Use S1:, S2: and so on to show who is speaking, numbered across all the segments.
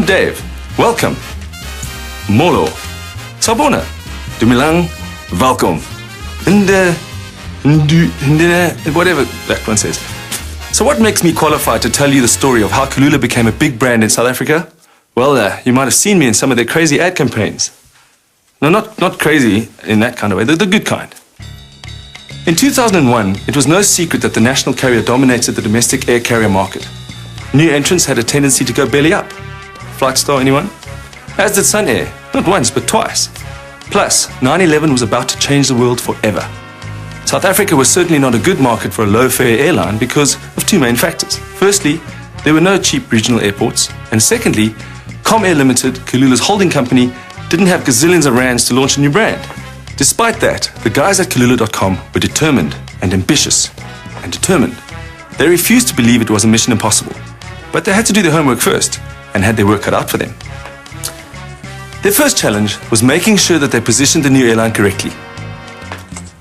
S1: I'm Dave. Welcome. Molo. Sabona. Dumilang. Welkom. Whatever that one says. So what makes me qualified to tell you the story of how Kulula became a big brand in South Africa? Well, you might have seen me in some of their crazy ad campaigns. No, not crazy in that kind of way, the good kind. In 2001, it was no secret that the national carrier dominated the domestic air carrier market. New entrants had a tendency to go belly up. Flightstar, anyone? As did Sun Air, not once but twice. Plus, 9/11 was about to change the world forever. South Africa was certainly not a good market for a low-fare airline because of two main factors. Firstly, there were no cheap regional airports. And secondly, ComAir Limited, Kulula's holding company, didn't have gazillions of rands to launch a new brand. Despite that, the guys at Kulula.com were determined and ambitious and determined. They refused to believe it was a mission impossible. But they had to do their homework first and had their work cut out for them. Their first challenge was making sure that they positioned the new airline correctly.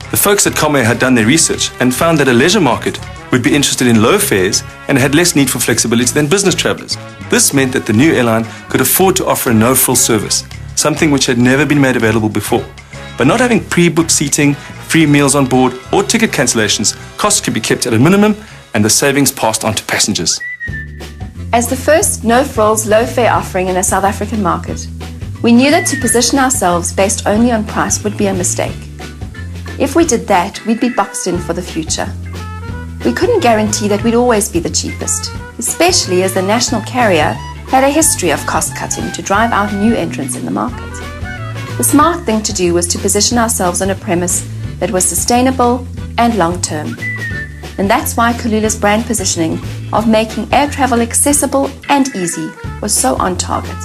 S1: The folks at ComAir had done their research and found that a leisure market would be interested in low fares and had less need for flexibility than business travelers. This meant that the new airline could afford to offer a no-frills service, something which had never been made available before. By not having pre-booked seating, free meals on board, or ticket cancellations, costs could be kept at a minimum and the savings passed on to passengers.
S2: As the first no-frills, low-fare offering in a South African market, we knew that to position ourselves based only on price would be a mistake. If we did that, we'd be boxed in for the future. We couldn't guarantee that we'd always be the cheapest, especially as the national carrier had a history of cost-cutting to drive out new entrants in the market. The smart thing to do was to position ourselves on a premise that was sustainable and long-term. And that's why Kulula's brand positioning of making air travel accessible and easy was so on target.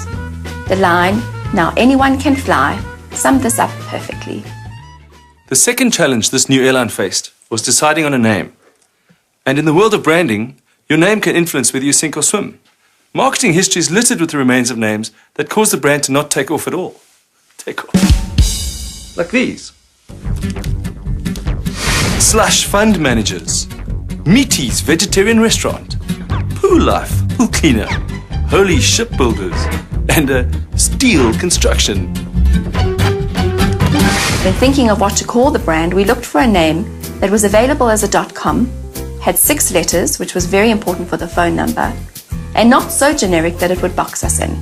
S2: The line, "Now anyone can fly," summed this up perfectly.
S1: The second challenge this new airline faced was deciding on a name. And in the world of branding, your name can influence whether you sink or swim. Marketing history is littered with the remains of names that cause the brand to not take off at all. Take off. Like these. Slush Fund Managers. Meaties Vegetarian Restaurant. Pool Life Pool Cleaner. Holy Shipbuilders. And Steel Construction.
S2: When thinking of what to call the brand, we looked for a name that was available as a .com, had 6 letters, which was very important for the phone number, and not so generic that it would box us in.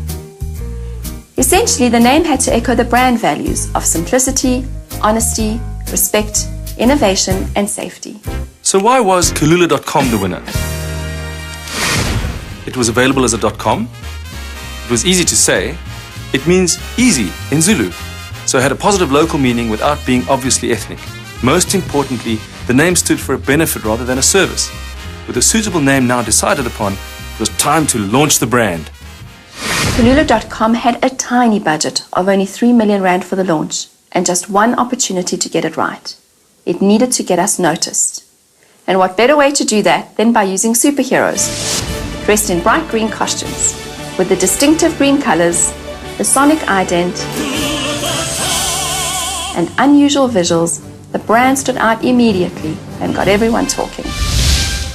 S2: Essentially, the name had to echo the brand values of simplicity, honesty, respect, innovation, and safety.
S1: So why was Kulula.com the winner? It was available as a .com. It was easy to say. It means easy in Zulu. So it had a positive local meaning without being obviously ethnic. Most importantly, the name stood for a benefit rather than a service. With a suitable name now decided upon, it was time to launch the brand.
S2: Kulula.com had a tiny budget of only 3 million rand for the launch and just one opportunity to get it right. It needed to get us noticed. And what better way to do that than by using superheroes, dressed in bright green costumes, with the distinctive green colors, the sonic ident, and unusual visuals. The brand stood out immediately and got everyone talking.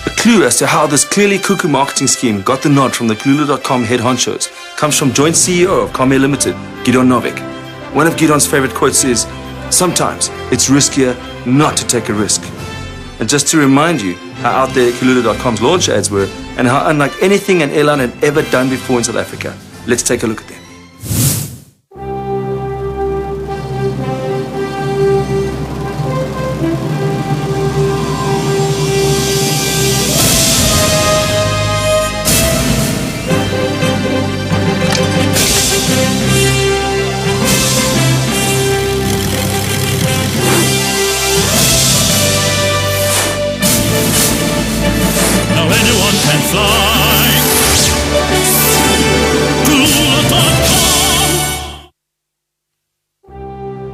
S1: A clue as to how this clearly cuckoo marketing scheme got the nod from the Kulula.com head honchos comes from joint CEO of ComAir Limited, Gideon Novik. One of Gideon's favorite quotes is, "Sometimes it's riskier not to take a risk." And just to remind you how out there Kulula.com's launch ads were and how unlike anything an airline had ever done before in South Africa, let's take a look at them.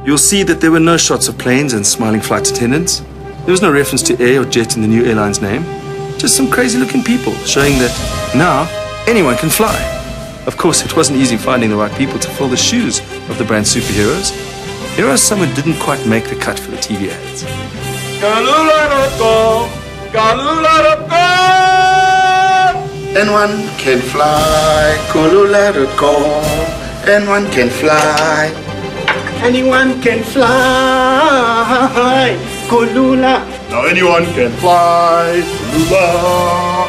S1: You'll see that there were no shots of planes and smiling flight attendants. There was no reference to air or jet in the new airline's name. Just some crazy looking people showing that now anyone can fly. Of course, it wasn't easy finding the right people to fill the shoes of the brand superheroes. Here are some who didn't quite make the cut for the TV ads. Kulula.com, Kulula.com.
S3: and one can fly. Kulula.com, and one can fly.
S4: Anyone can fly. Kulula.
S3: Now anyone can fly. Kulula.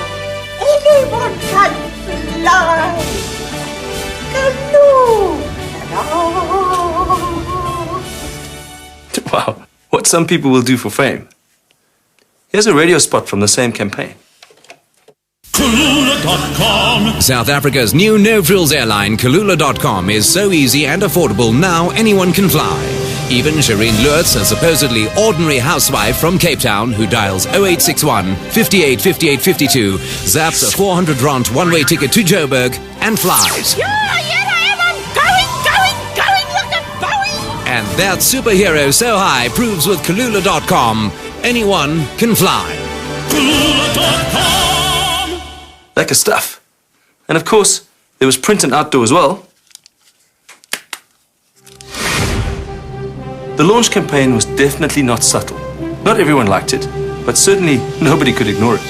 S4: Anyone can fly. Kulula.
S1: Wow, what some people will do for fame. Here's a radio spot from the same campaign.
S5: Kulula.com. South Africa's new no-frills airline, Kulula.com, is so easy and affordable now anyone can fly. Even Shireen Lurtz, a supposedly ordinary housewife from Cape Town who dials 0861 58 58 52, zaps a 400 rand one-way ticket to Joburg and flies. And that superhero so high proves with Kulula.com, anyone can fly. Kulula.com.
S1: Lekker stuff. And of course, there was print and outdoor as well. The launch campaign was definitely not subtle. Not everyone liked it, but certainly nobody could ignore it.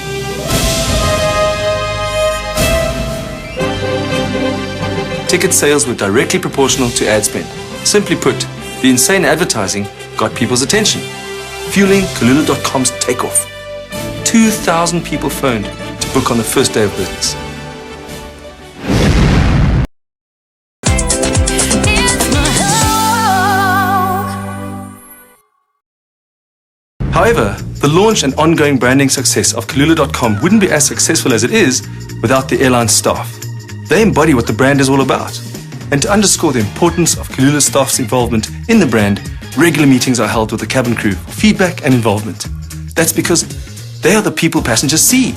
S1: Ticket sales were directly proportional to ad spend. Simply put, the insane advertising got people's attention, fueling Kulula.com's takeoff. 2,000 people phoned to book on the first day of business. However, the launch and ongoing branding success of Kulula.com wouldn't be as successful as it is without the airline staff. They embody what the brand is all about. And to underscore the importance of Kulula staff's involvement in the brand, regular meetings are held with the cabin crew for feedback and involvement. That's because they are the people passengers see,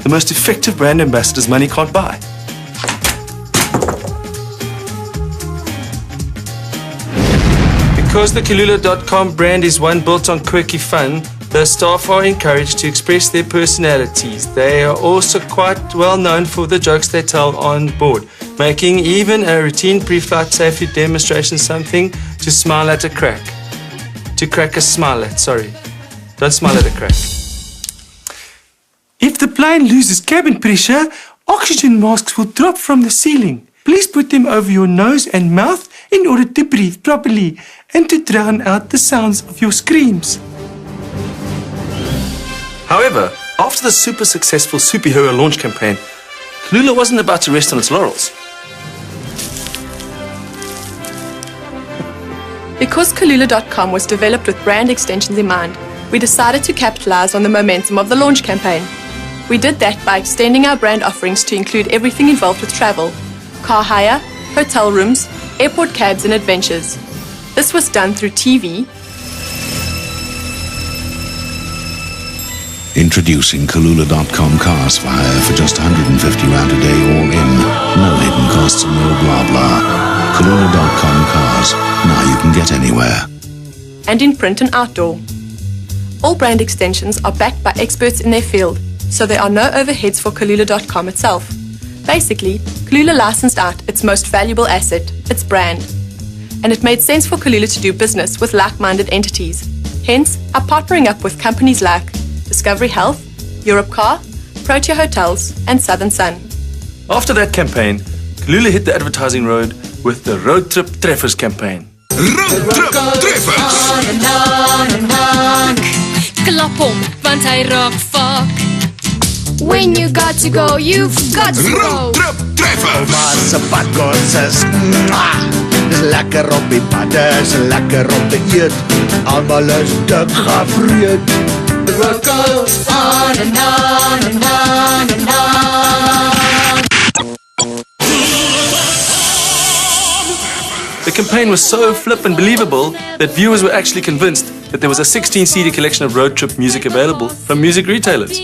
S1: the most effective brand ambassadors money can't buy. Because the Kulula.com brand is one built on quirky fun, the staff are encouraged to express their personalities. They are also quite well known for the jokes they tell on board, making even a routine pre-flight safety demonstration something to smile at a crack. To crack a smile at, sorry. Don't smile at a crack. If the plane loses cabin pressure, oxygen masks will drop from the ceiling. Please put them over your nose and mouth in order to breathe properly and to drown out the sounds of your screams. However, after the super successful superhero launch campaign, Kulula wasn't about to rest on its laurels.
S6: Because Kulula.com was developed with brand extensions in mind, we decided to capitalize on the momentum of the launch campaign. We did that by extending our brand offerings to include everything involved with travel: car hire, hotel rooms, airport cabs and adventures. This was done through TV,
S7: Introducing Kulula.com cars for hire for just 150 rand a day all in. No hidden costs and no blah blah. Kulula.com cars. Now you can get anywhere.
S6: and in print and outdoor. All brand extensions are backed by experts in their field, so there are no overheads for Kulula.com itself. Basically, Kulula licensed out its most valuable asset, its brand. And it made sense for Kulula to do business with like-minded entities. Hence, our partnering up with companies like Discovery Health, Europe Car, Protea Hotels, and Southern Sun.
S1: After that campaign, Kulula hit the advertising road with the Road Trip Treffers campaign.
S5: Road Trip Treffers!
S8: Klap hom, want hy raak vak. When you got to go, you've got to go.
S5: Road Trip Treffers!
S4: Maar se padkos is dis lekker op die padde, is lekker om te eet. Almal is dik gevreet. The road goes on and on and on and on.
S1: The campaign was so flip and believable that viewers were actually convinced that there was a 16 CD collection of road trip music available from music retailers.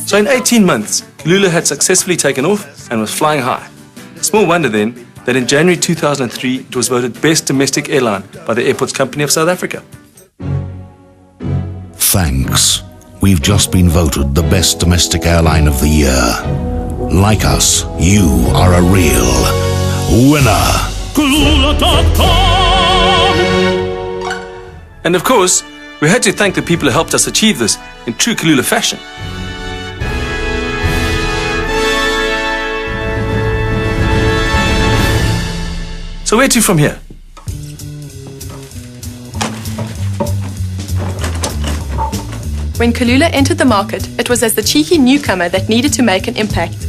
S1: So in 18 months, Kulula had successfully taken off and was flying high. Small wonder then that in January 2003 it was voted Best Domestic Airline by the Airports Company of South Africa.
S7: Thanks. We've just been voted the best domestic airline of the year. Like us, you are a real winner.
S5: Kulula.com!
S1: And of course, we had to thank the people who helped us achieve this in true Kulula fashion. So where to from here?
S6: When Kulula entered the market, it was as the cheeky newcomer that needed to make an impact.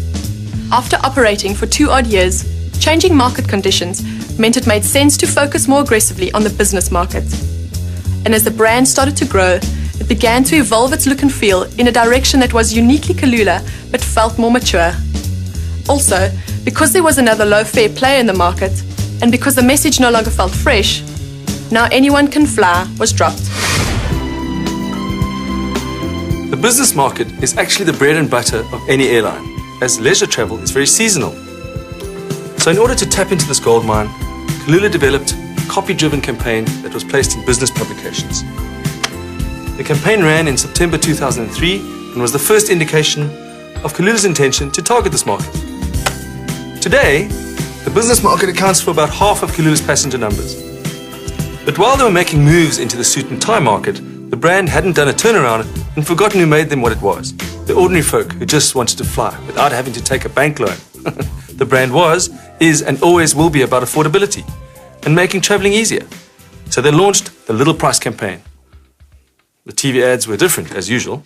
S6: After operating for 2 odd years, changing market conditions meant it made sense to focus more aggressively on the business market. And as the brand started to grow, it began to evolve its look and feel in a direction that was uniquely Kulula but felt more mature. Also, because there was another low-fare player in the market, and because the message no longer felt fresh, "Now anyone can fly" was dropped.
S1: The business market is actually the bread and butter of any airline, as leisure travel is very seasonal. So in order to tap into this gold mine, Kulula developed a copy-driven campaign that was placed in business publications. The campaign ran in September 2003 and was the first indication of Kulula's intention to target this market. Today, the business market accounts for about half of Kulula's passenger numbers. But while they were making moves into the suit and tie market, the brand hadn't done a turnaround and forgotten who made them what it was. The ordinary folk who just wanted to fly without having to take a bank loan. The brand was, is and always will be about affordability and making traveling easier. So they launched the Little Price campaign. The TV ads were different as usual.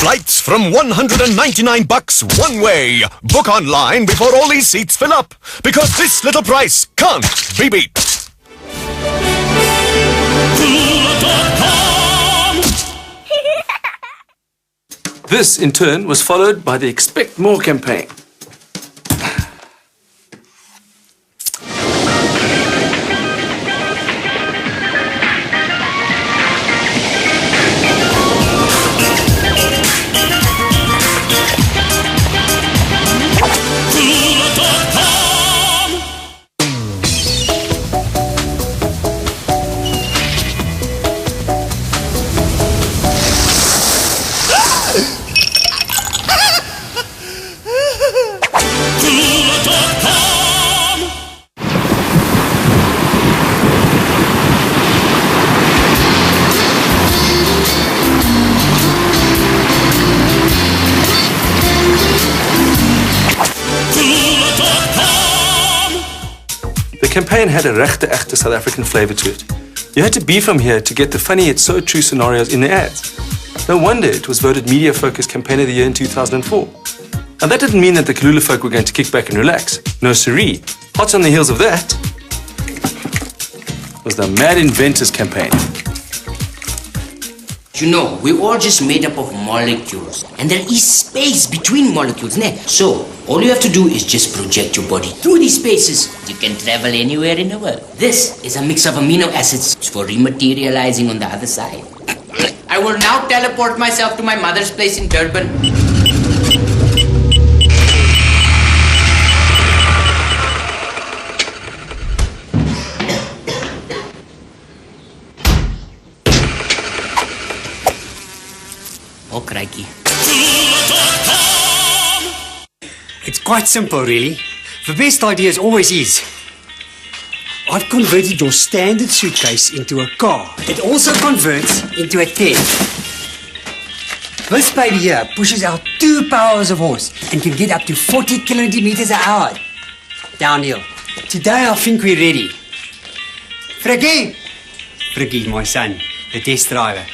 S4: Flights from $199 one way. Book online before all these seats fill up, because this little price can't be beat.
S1: This, in turn, was followed by the Expect More campaign. The campaign had a regte echte South African flavour to it. You had to be from here to get the funny yet so true scenarios in the ads. No wonder it was voted Media Focus Campaign of the Year in 2004. Now that didn't mean that the Kulula folk were going to kick back and relax. No siree. Hot on the heels of that was the Mad Inventors campaign.
S9: You know, we're all just made up of molecules, and there is space between molecules, ne? So, all you have to do is just project your body through these spaces. You can travel anywhere in the world. This is a mix of amino acids for rematerializing on the other side. I will now teleport myself to my mother's place in Durban. Oh, crikey.
S10: It's quite simple, really. The best idea always is. I've converted your standard suitcase into a car. It also converts into a tent. This baby here pushes out 2 powers of horse and can get up to 40 kilometers an hour. Downhill. Today I think we're ready. Frikkie! Frikkie, my son, the test driver.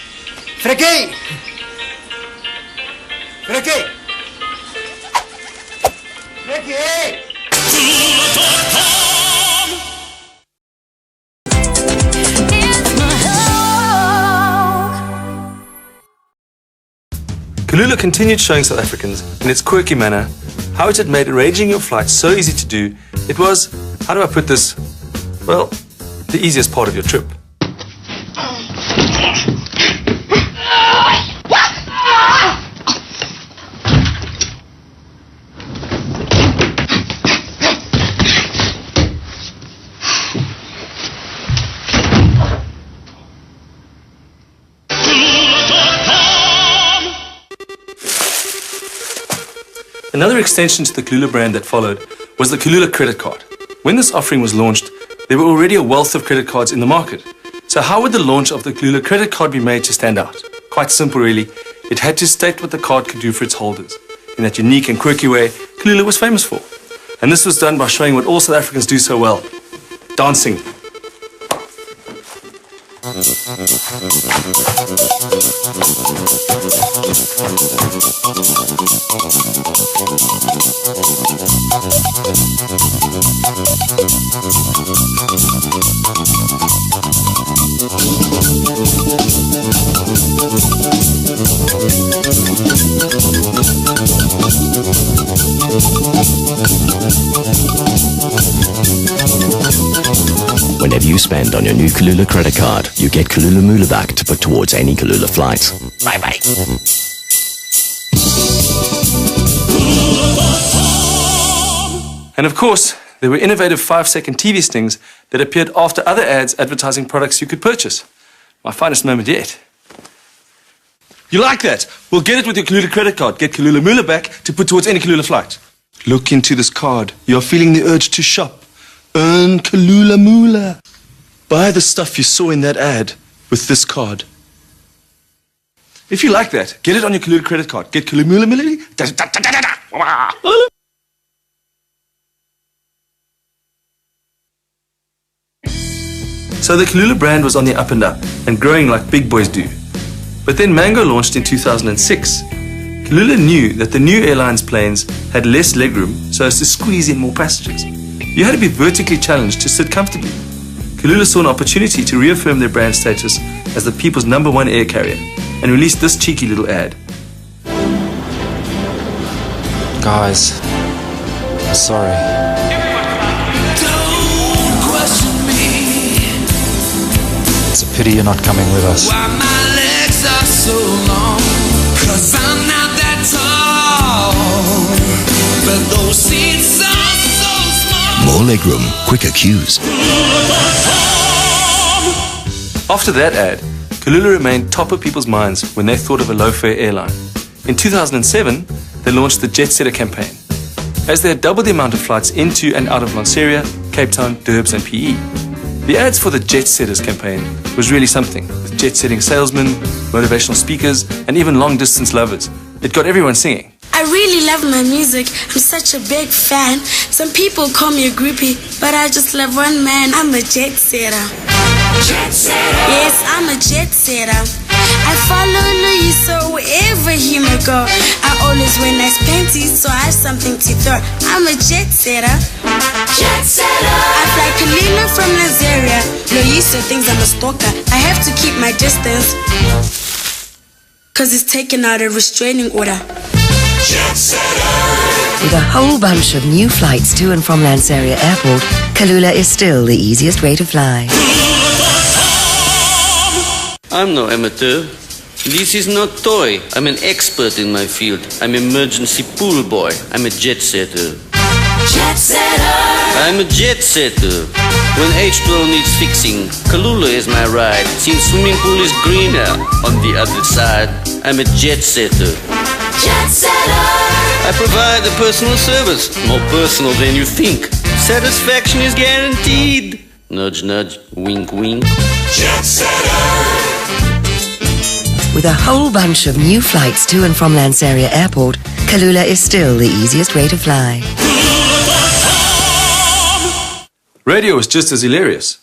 S10: Frikkie! Frikkie! Frikkie!
S1: Kulula continued showing South Africans, in its quirky manner, how it had made arranging your flight so easy to do. It was, how do I put this, well, the easiest part of your trip. Another extension to the Kulula brand that followed was the Kulula credit card. When this offering was launched, there were already a wealth of credit cards in the market. So how would the launch of the Kulula credit card be made to stand out? Quite simple, really. It had to state what the card could do for its holders. in that unique and quirky way Kulula was famous for. And this was done by showing what all South Africans do so well: dancing.
S11: Whenever you spend on your new Kulula credit card, you get Kulula Moolah back to put towards any Kulula flight. Bye-bye.
S1: And of course, there were innovative 5-second TV stings that appeared after other ads advertising products you could purchase. My finest moment yet. You like that? Well, get it with your Kulula credit card. Get Kulula Moolah back to put towards any Kulula flight. Look into this card. You're feeling the urge to shop. Earn Kulula Moolah. Buy the stuff you saw in that ad with this card. If you like that, get it on your Kulula credit card. Get Kulula Moolah. So the Kulula brand was on the up and up and growing like big boys do. But then Mango launched in 2006. Kulula knew that the new airline's planes had less legroom so as to squeeze in more passengers. You had to be vertically challenged to sit comfortably. Kulula saw an opportunity to reaffirm their brand status as the people's #1 air carrier and released this cheeky little ad.
S12: Guys, I'm sorry.
S13: Don't question me.
S12: It's a pity you're not coming with us.
S13: Why my legs are so long? 'Cause I'm not that tall. But those seats are so small.
S7: More legroom, quicker queues.
S1: After that ad, Kulula remained top of people's minds when they thought of a low-fare airline. In 2007, they launched the Jet Setter campaign. As they had doubled the amount of flights into and out of Lanseria, Cape Town, Durbs and PE. The ads for the Jet Setters campaign was really something, with jet-setting salesmen, motivational speakers, and even long-distance lovers. It got everyone singing.
S14: I really love my music. I'm such a big fan. Some people call me a groupie, but I just love one man. I'm a jet setter.
S13: Jet setter.
S14: Yes, I'm a jet setter. I follow Louis, so wherever he may go, I always wear nice panties, so I have something to throw. I'm a jet setter.
S13: Jet setter.
S14: I fly Kulula from Nigeria. Louis so thinks I'm a stalker. I have to keep my distance, 'cause he's taken out a restraining order.
S13: Jet setter.
S15: With a whole bunch of new flights to and from Lanseria Airport, Kulula is still the easiest way to fly.
S16: I'm no amateur. This is not toy. I'm an expert in my field. I'm emergency pool boy. I'm a jet setter.
S13: Jet setter.
S16: I'm a jet setter. When H12 needs fixing, Kulula is my ride. Since swimming pool is greener on the other side, I'm a jet setter.
S13: Jet setter.
S16: I provide a personal service, more personal than you think. Satisfaction is guaranteed. Nudge, nudge, wink, wink.
S13: Jet setter.
S15: With a whole bunch of new flights to and from Lanseria Airport, Kulula is still the easiest way to fly.
S1: Radio was just as hilarious.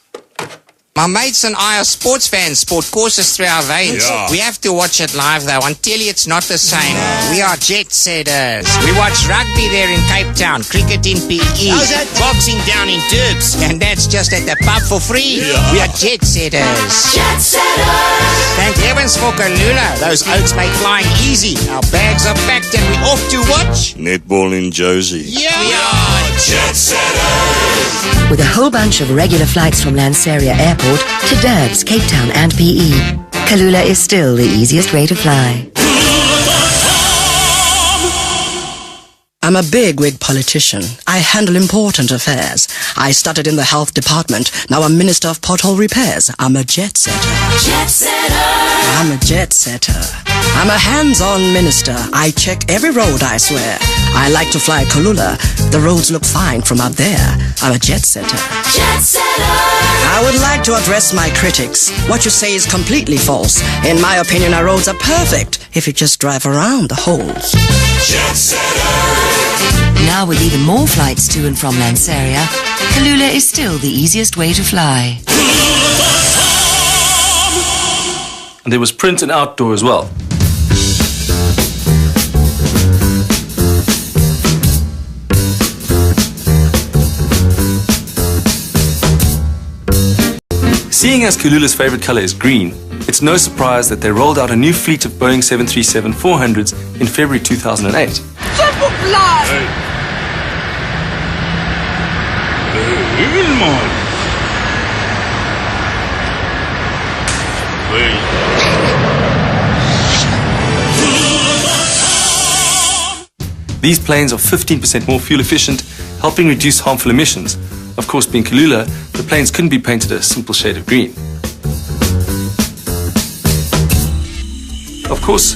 S17: My mates and I are sports fans. Sport courses through our veins.
S18: Yeah.
S17: We have to watch it live though. On telly it's not the same. We are jet setters. We watch rugby there in Cape Town, cricket in PE, boxing down in Durbs, and that's just at the pub for free.
S18: Yeah.
S17: We are jet setters.
S13: Jet setters.
S17: Thank heavens for Kulula. Those oaks make flying easy. Our bags are packed and we're off to watch
S18: Netball in Josie.
S17: Yeah. We are
S13: jet setters.
S15: With a whole bunch of regular flights from Lanseria Airport to Durbs, Cape Town and PE, Kulula is still the easiest way to fly.
S19: I'm a big-wig politician. I handle important affairs. I started in the health department. Now I'm Minister of Pothole Repairs. I'm a jet setter.
S13: Jet setter.
S19: I'm a jet setter. I'm a hands-on minister. I check every road, I swear. I like to fly Kulula. The roads look fine from up there. I'm a jet setter.
S13: Jet setter!
S19: I would like to address my critics. What you say is completely false. In my opinion, our roads are perfect if you just drive around the holes.
S13: Jet setter!
S15: Now with even more flights to and from Lanseria, Kulula is still the easiest way to fly.
S1: And there was print and outdoor as well. Seeing as Kulula's favorite color is green, it's no surprise that they rolled out a new fleet of Boeing 737-400s in February 2008.
S13: Simple fly!
S1: These planes are 15% more fuel efficient, helping reduce harmful emissions. Of course, being Kulula, the planes couldn't be painted a simple shade of green. Of course,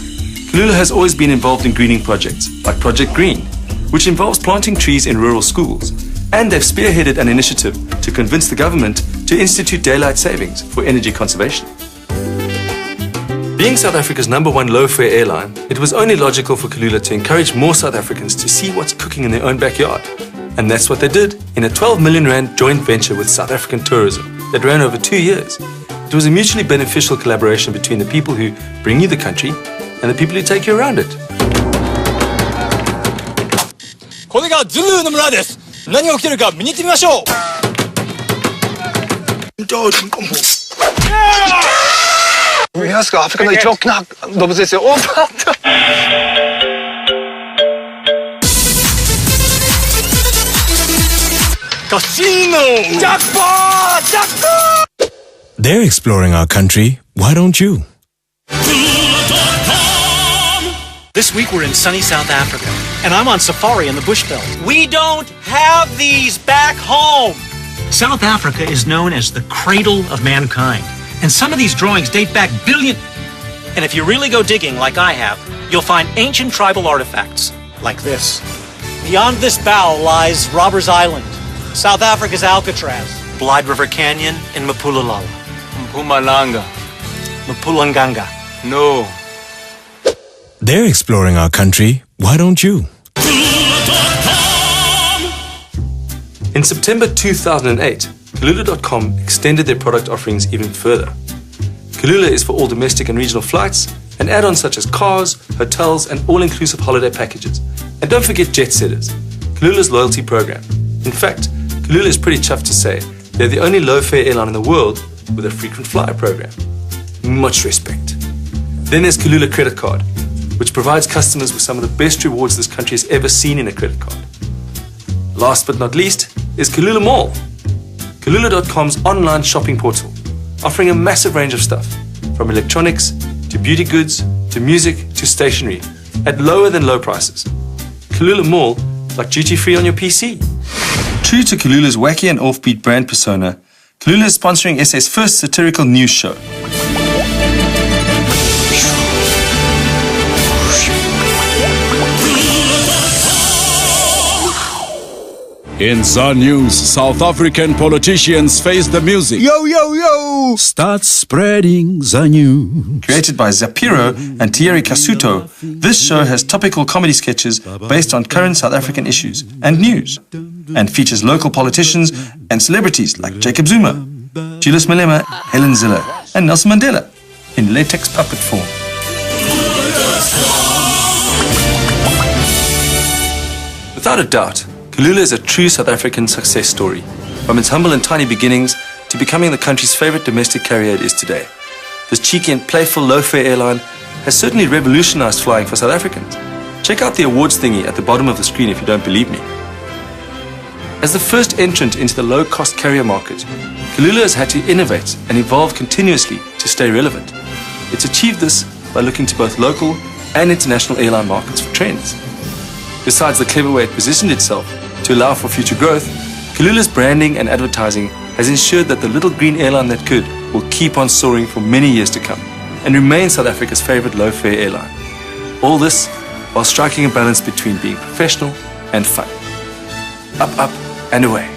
S1: Kulula has always been involved in greening projects, like Project Green, which involves planting trees in rural schools. And they've spearheaded an initiative to convince the government to institute daylight savings for energy conservation. Being South Africa's #1 low-fare airline, it was only logical for Kulula to encourage more South Africans to see what's cooking in their own backyard. And that's what they did in a 12 million rand joint venture with South African Tourism that ran over 2 years. It was a mutually beneficial collaboration between the people who bring you the country and the people who take you around it.
S20: これがズルーの村です。何が起きてるか見に行ってみましょう。
S21: 見ますか、アフリカの一番大きな動物ですよ。おっと。
S20: Casino! Jackpot! Jackpot!
S22: They're exploring our country. Why don't you?
S23: This week we're in sunny South Africa, and I'm on safari in the bushveld. We don't have these back home! South Africa is known as the cradle of mankind, and some of these drawings date back billion... And if you really go digging like I have, you'll find ancient tribal artifacts, like this. Beyond this bow lies Robbers Island, South Africa's Alcatraz, Blyde River Canyon, and Mpumalanga. Mpumalanga. Mapulanganga. No.
S22: They're exploring our country. Why don't you?
S1: In September 2008, Kulula.com extended their product offerings even further. Kulula is for all domestic and regional flights, and add-ons such as cars, hotels, and all-inclusive holiday packages. And don't forget Jet Setters, Kulula's loyalty program. In fact, Kulula is pretty chuffed to say they're the only low-fare airline in the world with a frequent flyer program. Much respect. Then there's Kulula Credit Card, which provides customers with some of the best rewards this country has ever seen in a credit card. Last but not least is Kulula Mall, Kulula.com's online shopping portal, offering a massive range of stuff, from electronics to beauty goods to music to stationery, at lower than low prices. Kulula Mall, like duty-free on your PC. True to Kulula's wacky and offbeat brand persona, Kulula is sponsoring SA's first satirical news show.
S24: In Sun News, South African politicians face the music.
S21: Yo, yo, yo!
S24: Start spreading the news.
S1: Created by Zapiro and Thierry Casuto, this show has topical comedy sketches based on current South African issues and news, and features local politicians and celebrities like Jacob Zuma, Julius Malema, Helen Ziller, and Nelson Mandela in latex puppet form. Without a doubt, Kulula is a true South African success story, from its humble and tiny beginnings to becoming the country's favorite domestic carrier it is today. This cheeky and playful low-fare airline has certainly revolutionized flying for South Africans. Check out the awards thingy at the bottom of the screen if you don't believe me. As the first entrant into the low-cost carrier market, Kulula has had to innovate and evolve continuously to stay relevant. It's achieved this by looking to both local and international airline markets for trends. Besides the clever way it positioned itself to allow for future growth, Kulula's branding and advertising has ensured that the little green airline that could will keep on soaring for many years to come. and remain South Africa's favorite low-fare airline. All this while striking a balance between being professional and fun. Up, up, and away.